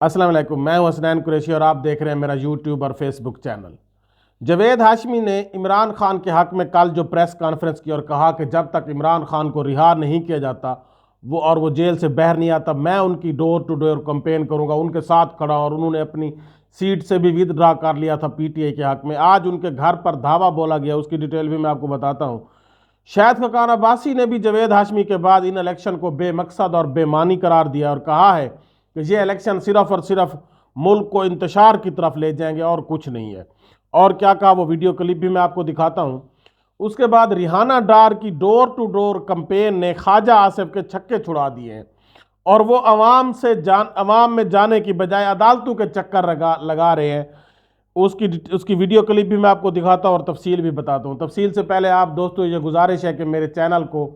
अस्सलाम वालेकुम, मैं हूं हसनैन कुरैशी और आप देख रहे हैं मेरा यूट्यूब और फेसबुक चैनल। जावेद हाशमी ने इमरान खान के हक़ में कल जो प्रेस कॉन्फ्रेंस की और कहा कि जब तक इमरान खान को रिहा नहीं किया जाता वो जेल से बाहर नहीं आता, मैं उनकी डोर टू डोर कैंपेन करूंगा, उनके साथ खड़ा। और उन्होंने अपनी सीट से भी विदड्रा कर लिया था पीटीआई के हक़ में। आज उनके घर पर धावा बोला गया, उसकी डिटेल भी मैं आपको बताता हूँ। शाहिद खकान अब्बासी ने भी जावेद हाशमी के बाद इन इलेक्शन को बेमकसद और बेमानी करार दिया और कहा है कि ये इलेक्शन सिर्फ और सिर्फ मुल्क को इंतशार की तरफ ले जाएंगे और कुछ नहीं है। और क्या कहा वो वीडियो क्लिप भी मैं आपको दिखाता हूं। उसके बाद रिहाना डार की डोर टू डोर कैंपेन ने ख्वाजा आसिफ के छक्के छुड़ा दिए हैं और वो अवाम में जाने की बजाय अदालतों के चक्कर लगा रहे हैं। उसकी वीडियो क्लिप भी मैं आपको दिखाता हूं और तफसील भी बताता हूं। तफसील से पहले आप दोस्तों ये गुजारिश है कि मेरे चैनल को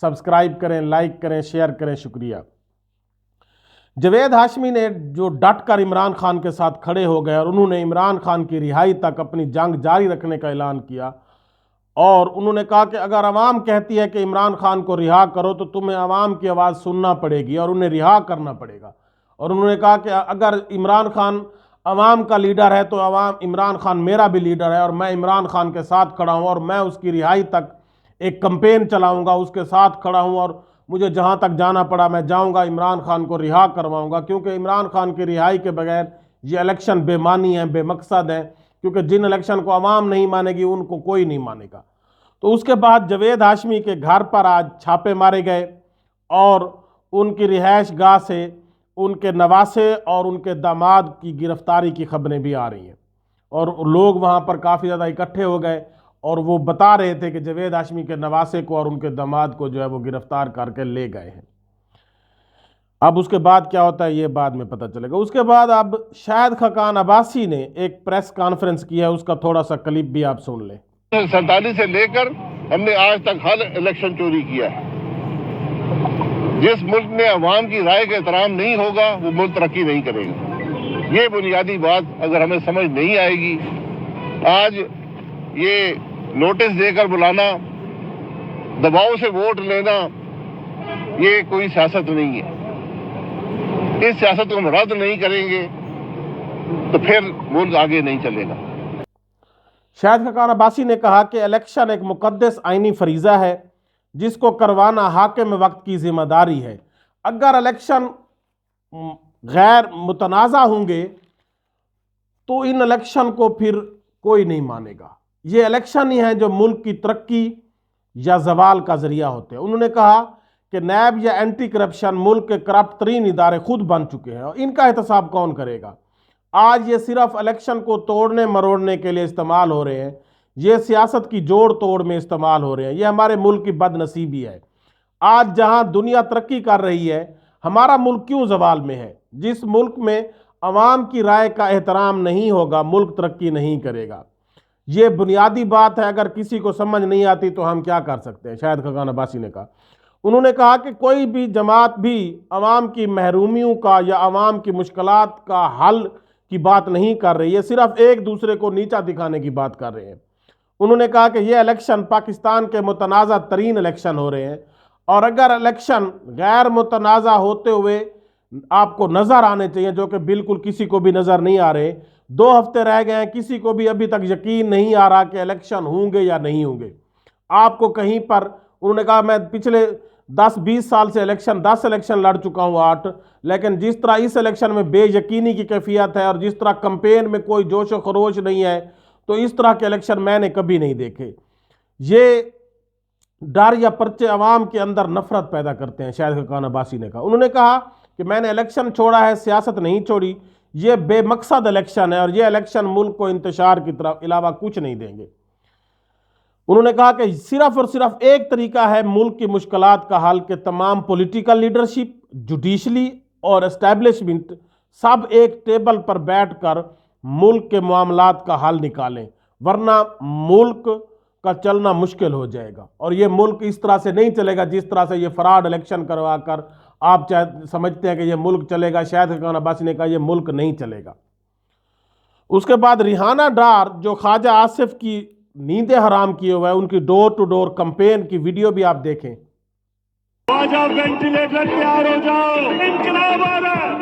सब्सक्राइब करें, लाइक करें, शेयर करें। शुक्रिया। जावेद हाशमी ने जो डट कर इमरान खान के साथ खड़े हो गए और उन्होंने इमरान खान की रिहाई तक अपनी जंग जारी रखने का ऐलान किया। और उन्होंने कहा कि अगर अवाम कहती है कि इमरान खान को रिहा करो तो तुम्हें अवाम की आवाज़ सुनना पड़ेगी और उन्हें रिहा करना पड़ेगा। और उन्होंने कहा कि अगर इमरान खान अवाम का लीडर है तो इमरान खान मेरा भी लीडर है और मैं इमरान खान के साथ खड़ा हूँ और मैं उसकी रिहाई तक एक कैंपेन चलाऊँगा, उसके साथ खड़ा हूँ और मुझे जहां तक जाना पड़ा मैं जाऊंगा, इमरान खान को रिहा करवाऊंगा। क्योंकि इमरान खान की रिहाई के बगैर ये इलेक्शन बेमानी है, बेमकसद है। क्योंकि जिन इलेक्शन को अवाम नहीं मानेगी उनको कोई नहीं मानेगा। तो उसके बाद जावेद हाशमी के घर पर आज छापे मारे गए और उनकी रिहाइश गाह से उनके नवासे और उनके दामाद की गिरफ्तारी की खबरें भी आ रही हैं। और लोग वहां पर काफ़ी ज़्यादा इकट्ठे हो गए और वो बता रहे थे कि जावेद हाशमी के नवासे को और उनके दामाद को जो है वो गिरफ्तार करके ले गए हैं। अब उसके बाद क्या होता है ये बाद में पता चलेगा। उसके बाद अब शाहिद खकान अब्बासी ने एक प्रेस कॉन्फ्रेंस की है, उसका थोड़ा सा क्लिप भी आप सुन लें। 47 से लेकर हमने आज तक हर इलेक्शन चोरी किया है। जिस मुल्क में अवाम की राय का एहतराम नहीं होगा वो मुल्क तरक्की नहीं करेगा। ये बुनियादी बात अगर हमें समझ नहीं आएगी, आज ये नोटिस देकर बुलाना, दबाव से वोट लेना, ये कोई सियासत नहीं है। इस सियासत को हम रद्द नहीं करेंगे तो फिर मुल्क आगे नहीं चलेगा। शाहिद खकान अब्बासी ने कहा कि इलेक्शन एक मुकद्दस आईनी फरीज़ा है जिसको करवाना हाकिम वक्त की जिम्मेदारी है। अगर इलेक्शन गैर मुतनाज़ा होंगे तो इन इलेक्शन को फिर कोई नहीं मानेगा। ये इलेक्शन ही है जो मुल्क की तरक्की या जवाल का जरिया होते हैं। उन्होंने कहा कि नैब या एंटी करप्शन मुल्क के करप्ट तरीन इदारे खुद बन चुके हैं और इनका एहतसाब कौन करेगा। आज ये सिर्फ इलेक्शन को तोड़ने मरोड़ने के लिए इस्तेमाल हो रहे हैं, ये सियासत की जोड़ तोड़ में इस्तेमाल हो रहे हैं। ये हमारे मुल्क की बदनसीबी है। आज जहां दुनिया तरक्की कर रही है, हमारा मुल्क क्यों जवाल में है। जिस मुल्क में अवाम की राय का एहतराम नहीं होगा मुल्क तरक्की नहीं करेगा। ये बुनियादी बात है, अगर किसी को समझ नहीं आती तो हम क्या कर सकते हैं। शाहिद खकान अब्बासी ने कहा। उन्होंने कहा कि कोई भी जमात भी अवाम की महरूमियों का या अवाम की मुश्किलात का हल की बात नहीं कर रही है, सिर्फ एक दूसरे को नीचा दिखाने की बात कर रहे हैं। उन्होंने कहा कि यह इलेक्शन पाकिस्तान के मुतनाज़ा तरीन इलेक्शन हो रहे हैं और अगर इलेक्शन गैर मुतनाज़ा होते हुए आपको नज़र आने चाहिए, जो कि बिल्कुल किसी को भी नज़र नहीं आ रहे। 2 हफ्ते रह गए हैं, किसी को भी अभी तक यकीन नहीं आ रहा कि इलेक्शन होंगे या नहीं होंगे। आपको कहीं पर, उन्होंने कहा मैं पिछले 10-20 साल से 10 इलेक्शन लड़ चुका हूँ, 8, लेकिन जिस तरह इस इलेक्शन में बेयकीनी की कैफियत है और जिस तरह कैंपेन में कोई जोश व खरोश नहीं है, तो इस तरह के इलेक्शन मैंने कभी नहीं देखे। ये डर या पर्चे अवाम के अंदर नफरत पैदा करते हैं, शाहिद खकान अब्बासी ने कहा। उन्होंने कहा कि मैंने इलेक्शन छोड़ा है, सियासत नहीं छोड़ी। ये बेमकसद इलेक्शन है और ये इलेक्शन मुल्क को इंतशार की तरफ अलावा कुछ नहीं देंगे। उन्होंने कहा कि सिर्फ और सिर्फ एक तरीका है मुल्क की मुश्किलात का हल कि तमाम पॉलिटिकल लीडरशिप, जुडिशली और एस्टैब्लिशमेंट सब एक टेबल पर बैठकर मुल्क के मामलात का हल निकालें, वरना मुल्क का चलना मुश्किल हो जाएगा। और ये मुल्क इस तरह से नहीं चलेगा जिस तरह से ये फ्रॉड इलेक्शन करवा कर आप समझते हैं कि ये मुल्क चलेगा। शाहिद खकान अब्बासी ने कहा ये मुल्क नहीं चलेगा। उसके बाद रिहाना डार जो ख्वाजा आसिफ की नींदें हराम किए हुए हैं, उनकी डोर टू डोर कैंपेन की वीडियो भी आप देखें। वेंटिलेटर तैयार हो जाओ, इंकलाब आ रहा है।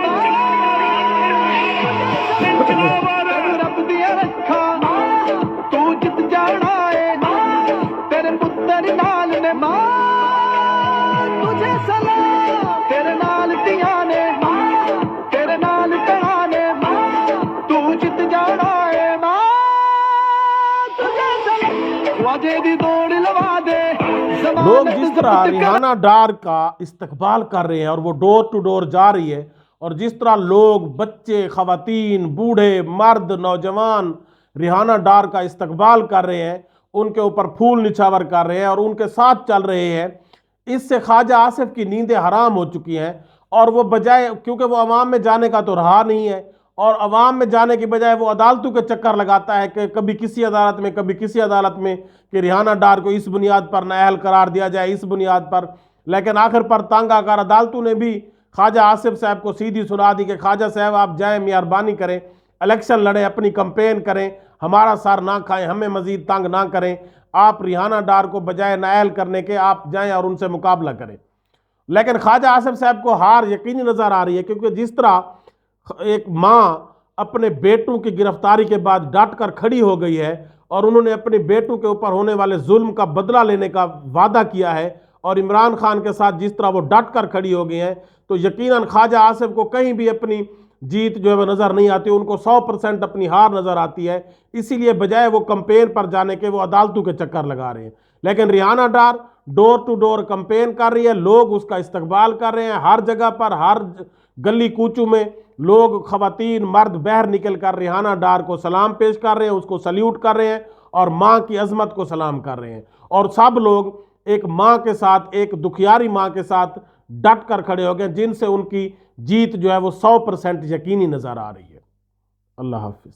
लोग जिस तरह रिहाना डार का इस्तकबाल कर रहे हैं और वो डोर टू डोर जा रही है, और जिस तरह लोग, बच्चे, खवातीन, बूढ़े, मर्द, नौजवान रिहाना डार का इस्तकबाल कर रहे हैं, उनके ऊपर फूल निछावर कर रहे हैं और उनके साथ चल रहे हैं, इससे ख्वाजा आसिफ की नींदें हराम हो चुकी हैं। और वो बजाय, क्योंकि वो अवाम में जाने का तो रहा नहीं है, और अवाम में जाने की बजाय वो अदालतों के चक्कर लगाता है कि कभी किसी अदालत में, कभी किसी अदालत में, कि रिहाना डार को इस बुनियाद पर नाअहल करार दिया जाए, इस बुनियाद पर। लेकिन आखिर पर तंग आकर अदालतों ने भी ख्वाजा आसिफ साहब को सीधी सुना दी कि ख्वाजा साहब आप जाएं, मेहरबानी करें, इलेक्शन लड़ें, अपनी कंपेन करें, हमारा सर ना खाएं, हमें मजीद तंग ना करें, आप रिहाना डार को बजाय नाअहल करने के आप जाएं और उनसे मुकाबला करें। लेकिन ख्वाजा आसिफ साहब को हार यकीनी नजर आ रही है, क्योंकि जिस तरह एक माँ अपने बेटों की गिरफ्तारी के बाद डट कर खड़ी हो गई है और उन्होंने अपने बेटों के ऊपर होने वाले जुल्म का बदला लेने का वादा किया है, और इमरान खान के साथ जिस तरह वो डट कर खड़ी हो गई हैं, तो यकीनन ख्वाजा आसिफ को कहीं भी अपनी जीत जो है वो नज़र नहीं आती, उनको 100% अपनी हार नज़र आती है। इसीलिए बजाय वो कंपेन पर जाने के वो अदालतों के चक्कर लगा रहे हैं। लेकिन Rihana Dar door to door campaign कर रही है, लोग उसका इस्तकबाल कर रहे हैं, हर जगह पर, हर गली कूचों में लोग, खवातीन, मर्द बाहर निकल कर रिहाना डार को सलाम पेश कर रहे हैं, उसको सल्यूट कर रहे हैं और माँ की अजमत को सलाम कर रहे हैं। और सब लोग एक माँ के साथ, एक दुखियारी माँ के साथ डट कर खड़े हो गए, जिनसे उनकी जीत जो है वो 100% यकीनी नजर आ रही है। अल्लाह हाफिज।